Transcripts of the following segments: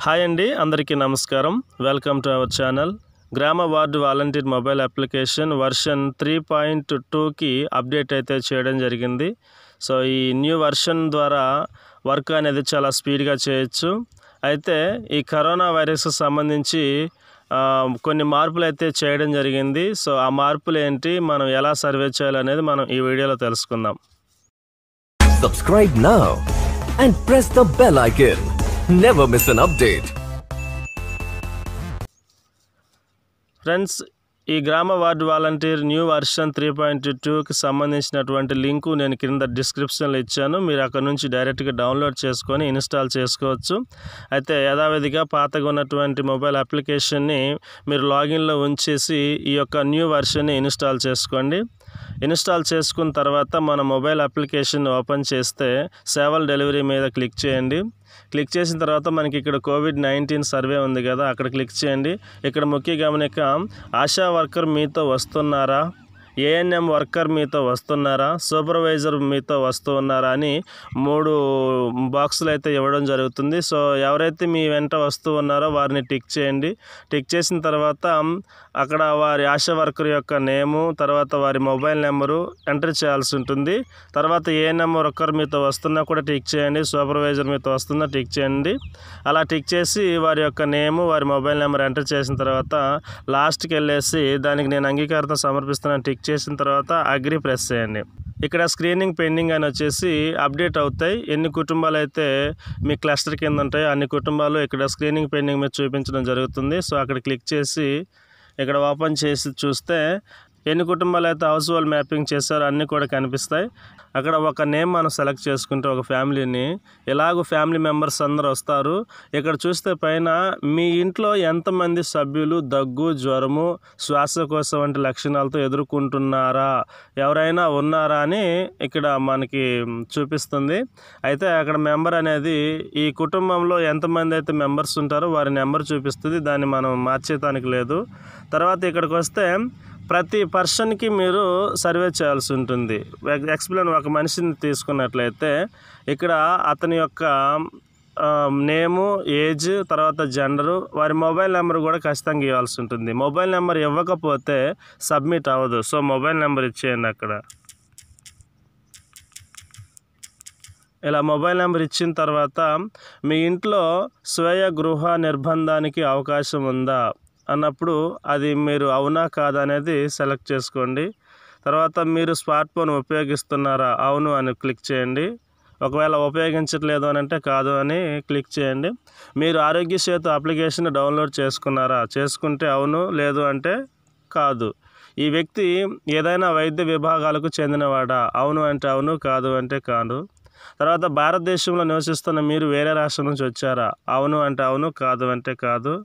Hi అండి, అందరికీ నమస్కారం. Welcome to our channel. గ్రామ ward volunteer mobile application version 3.2కి అప్డేట్ అయితే చేయడం జరిగింది. సో ఈ న్యూ వర్షన్ ద్వారా వర్క్ అనేది చాలా స్పీడ్గా చేయొచ్చు. అయితే ఈ కరోనా వైరస్కి సంబంధించి కొన్ని మార్పులు అయితే చేయడం జరిగింది. సో ఆ మార్పులు ఏంటి, మనం ఎలా సర్వే చేయాలనేది మనం ఈ వీడియోలో తెలుసుకుందాం. Subscribe now and press the bell icon. Never miss an update. Friends, ఈ గ్రామ వార్డు వాలంటీర్ న్యూ వర్షన్ 3.2కి సంబంధించినటువంటి లింకు నేను కింద డిస్క్రిప్షన్లో ఇచ్చాను. మీరు అక్కడ నుంచి డైరెక్ట్గా డౌన్లోడ్ చేసుకొని ఇన్స్టాల్ చేసుకోవచ్చు. అయితే యథావిధిగా పాతగా ఉన్నటువంటి మొబైల్ అప్లికేషన్ని మీరు లాగిన్లో ఉంచేసి ఈ యొక్క న్యూ వర్షన్ని ఇన్స్టాల్ చేసుకోండి. ఇన్స్టాల్ చేసుకున్న తర్వాత మన మొబైల్ అప్లికేషన్ ఓపెన్ చేస్తే సేవల డెలివరీ మీద క్లిక్ చేయండి. క్లిక్ చేసిన తర్వాత మనకి ఇక్కడ COVID-19 సర్వే ఉంది కదా, అక్కడ క్లిక్ చేయండి. ఇక్కడ ముఖ్య గమనిక, ఆశా వర్కర్ మీతో వస్తున్నారా, ఏఎన్ఎం వర్కర్ మీతో వస్తున్నారా, సూపర్వైజర్ మీతో వస్తూ ఉన్నారా అని 3 బాక్సులు అయితే ఇవ్వడం జరుగుతుంది. సో ఎవరైతే మీ వెంట వస్తూ ఉన్నారో వారిని టిక్ చేయండి. టిక్ చేసిన తర్వాత అక్కడ వారి ఆశా వర్కర్ యొక్క నేము, తర్వాత వారి మొబైల్ నెంబరు ఎంటర్ చేయాల్సి ఉంటుంది. తర్వాత ఏఎన్ఎం వర్కర్ మీతో వస్తున్నా కూడా టిక్ చేయండి, సూపర్వైజర్ మీతో వస్తున్నా టిక్ చేయండి. అలా టిక్ చేసి వారి యొక్క నేము, వారి మొబైల్ నెంబర్ ఎంటర్ చేసిన తర్వాత లాస్ట్కి వెళ్ళేసి దానికి నేను అంగీకారం సమర్పిస్తున్నాను టిక్ చేసిన తర్వాత అగ్రి ప్రెస్ చేయండి. ఇక్కడ స్క్రీనింగ్ పెండింగ్ అని వచ్చేసి అప్డేట్ అవుతాయి. ఎన్ని కుటుంబాలు అయితే మీ క్లస్టర్ కింద ఉంటాయో అన్ని కుటుంబాలు ఇక్కడ స్క్రీనింగ్ పెండింగ్ మీద చూపించడం జరుగుతుంది. సో అక్కడ క్లిక్ చేసి ఇక్కడ ఓపెన్ చేసి చూస్తే ఎన్ని కుటుంబాలు అయితే హౌస్ హోల్డ్ మ్యాపింగ్ చేశారో అన్నీ కూడా కనిపిస్తాయి. అక్కడ ఒక నేమ్ మనం సెలెక్ట్ చేసుకుంటే ఒక ఫ్యామిలీని, ఎలాగో ఫ్యామిలీ మెంబర్స్ అందరూ వస్తారు. ఇక్కడ చూస్తే పైన మీ ఇంట్లో ఎంతమంది సభ్యులు దగ్గు, జ్వరము, శ్వాసకోశ వంటి లక్షణాలతో ఎదుర్కొంటున్నారా, ఎవరైనా ఉన్నారా అని ఇక్కడ మనకి చూపిస్తుంది. అయితే అక్కడ మెంబర్ అనేది ఈ కుటుంబంలో ఎంతమంది అయితే మెంబర్స్ ఉంటారో వారి నెంబర్ చూపిస్తుంది. దాన్ని మనం మార్చేదానికి లేదు. తర్వాత ఇక్కడికి వస్తే ప్రతి పర్సన్కి మీరు సర్వే చేయాల్సి ఉంటుంది. ఎక్స్ప్లెయిన్ ఒక మనిషిని తీసుకున్నట్లయితే ఇక్కడ అతని యొక్క నేము, ఏజ్, తర్వాత జెండరు, వారి మొబైల్ నెంబర్ కూడా ఖచ్చితంగా ఇవ్వాల్సి ఉంటుంది. మొబైల్ నెంబర్ ఇవ్వకపోతే సబ్మిట్ అవ్వదు. సో మొబైల్ నెంబర్ ఇచ్చేయండి. అక్కడ ఇలా మొబైల్ నెంబర్ ఇచ్చిన తర్వాత మీ ఇంట్లో స్వీయ గృహ నిర్బంధానికి అవకాశం ఉందా అన్నప్పుడు అది మీరు అవునా కాదా అనేది సెలెక్ట్ చేసుకోండి. తర్వాత మీరు స్మార్ట్ ఫోన్ ఉపయోగిస్తున్నారా, అవును అని క్లిక్ చేయండి. ఒకవేళ ఉపయోగించట్లేదు అని అంటే కాదు అని క్లిక్ చేయండి. మీరు ఆరోగ్య సేతు అప్లికేషన్ డౌన్లోడ్ చేసుకున్నారా, చేసుకుంటే అవును, లేదు అంటే కాదు. ఈ వ్యక్తి ఏదైనా వైద్య విభాగాలకు చెందినవాడా, అవును అంటే అవును, కాదు అంటే కాదు. తర్వాత భారతదేశంలో నివసిస్తున్న మీరు వేరే రాష్ట్రం నుంచి వచ్చారా, అవును అంటే అవును, కాదు అంటే కాదు.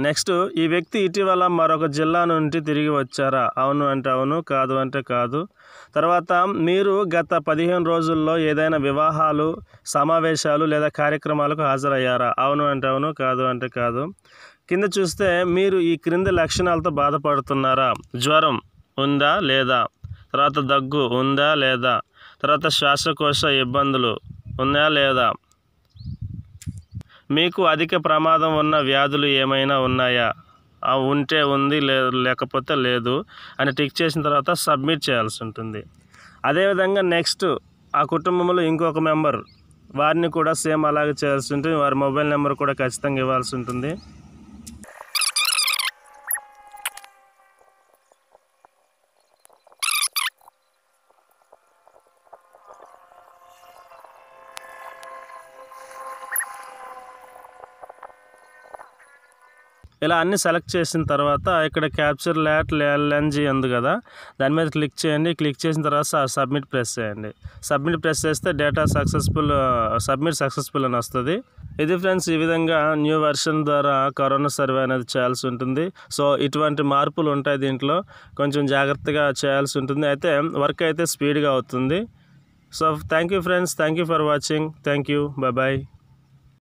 నెక్స్ట్, ఈ వ్యక్తి ఇటీవల మరొక జిల్లా నుండి తిరిగి వచ్చారా, అవును అంటే అవును, కాదు అంటే కాదు. తర్వాత మీరు గత 15 రోజుల్లో ఏదైనా వివాహాలు, సమావేశాలు లేదా కార్యక్రమాలకు హాజరయ్యారా, అవును అంటే అవును, కాదు అంటే కాదు. కింద చూస్తే మీరు ఈ క్రింది లక్షణాలతో బాధపడుతున్నారా, జ్వరం ఉందా లేదా, తర్వాత దగ్గు ఉందా లేదా, తర్వాత శ్వాసకోశ ఇబ్బందులు ఉన్నాయా లేదా, మీకు అధిక ప్రమాదం ఉన్న వ్యాధులు ఏమైనా ఉన్నాయా, ఉంటే ఉంది, లేకపోతే లేదు అని టిక్ చేసిన తర్వాత సబ్మిట్ చేయాల్సి ఉంటుంది. అదేవిధంగా నెక్స్ట్ ఆ కుటుంబంలో ఇంకొక మెంబర్, వారిని కూడా సేమ్ అలాగే చేయాల్సి ఉంటుంది. వారి మొబైల్ నెంబర్ కూడా ఖచ్చితంగా ఇవ్వాల్సి ఉంటుంది. ఇలా అన్నీ సెలెక్ట్ చేసిన తర్వాత ఇక్కడ క్యాప్చర్ లాట్ ఎల్ఎన్జీ ఉంది కదా, దాని మీద క్లిక్ చేయండి. క్లిక్ చేసిన తర్వాత సబ్మిట్ ప్రెస్ చేయండి. సబ్మిట్ ప్రెస్ చేస్తే డేటా సబ్మిట్ సక్సెస్ఫుల్ అని వస్తుంది. ఇది ఫ్రెండ్స్, ఈ విధంగా న్యూ వెర్షన్ ద్వారా కరోనా సర్వే అనేది చేయాల్సి ఉంటుంది. సో ఇటువంటి మార్పులు ఉంటాయి దీంట్లో, కొంచెం జాగ్రత్తగా చేయాల్సి ఉంటుంది. అయితే వర్క్ అయితే స్పీడ్గా అవుతుంది. So thank you friends, thank you for watching. Thank you, bye.